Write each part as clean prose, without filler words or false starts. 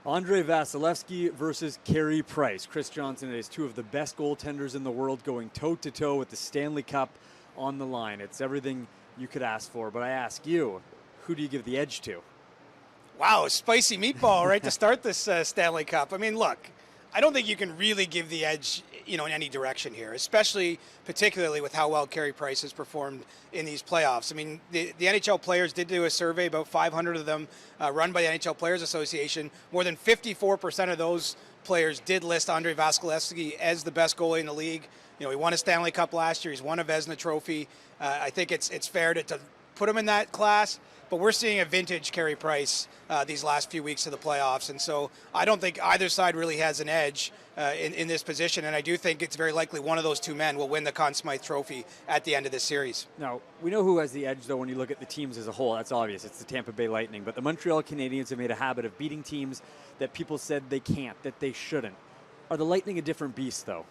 Andrei Vasilevsky versus Carey Price. Chris Johnston is two of the best goaltenders in the world going toe-to-toe with the Stanley Cup on the line. It's everything you could ask for. But I ask you, who do you give the edge to? Wow, spicy meatball right to start this Stanley Cup. I mean, look, I don't think you can really give the edge, in any direction here, especially particularly with how well Carey Price has performed in these playoffs. I mean, the NHL players did do a survey, about 500 of them run by the NHL Players Association. More than 54% of those players did list Andrei Vasilevsky as the best goalie in the league. He won a Stanley Cup last year. He's won a Vezina Trophy. I think it's fair to put him in that class, but we're seeing a vintage Carey Price these last few weeks of the playoffs, and so I don't think either side really has an edge in this position, and I do think it's very likely one of those two men will win the Conn Smythe Trophy at the end of this series. Now, we know who has the edge, though, when you look at the teams as a whole. That's obvious. It's the Tampa Bay Lightning, but the Montreal Canadiens have made a habit of beating teams that people said they can't, that they shouldn't. Are the Lightning a different beast, though?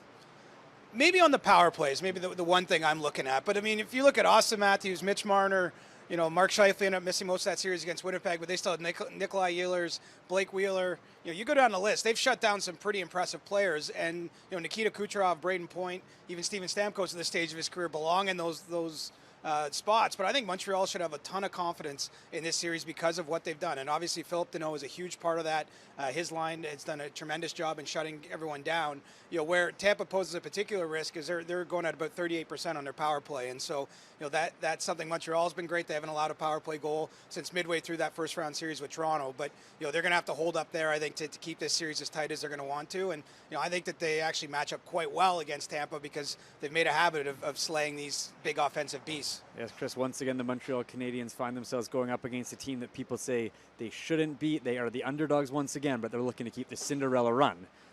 Maybe on the power plays, maybe the one thing I'm looking at. But, I mean, if you look at Austin Matthews, Mitch Marner, Mark Scheifele ended up missing most of that series against Winnipeg, but they still had Nikolai Ehlers, Blake Wheeler. You go down the list. They've shut down some pretty impressive players. And, Nikita Kucherov, Braden Point, even Steven Stamkos at this stage of his career belong in those spots. But I think Montreal should have a ton of confidence in this series because of what they've done. And obviously Philip Deneau is a huge part of that. His line has done a tremendous job in shutting everyone down. Where Tampa poses a particular risk is they're going at about 38% on their power play. And so, that's something Montreal's been great. They haven't allowed a power play goal since midway through that first round series with Toronto. But, they're going to have to hold up there, I think, to keep this series as tight as they're going to want to. And, I think that they actually match up quite well against Tampa because they've made a habit of slaying these big offensive beasts. Yes, Chris, once again, the Montreal Canadiens find themselves going up against a team that people say they shouldn't beat. They are the underdogs once again, but they're looking to keep the Cinderella run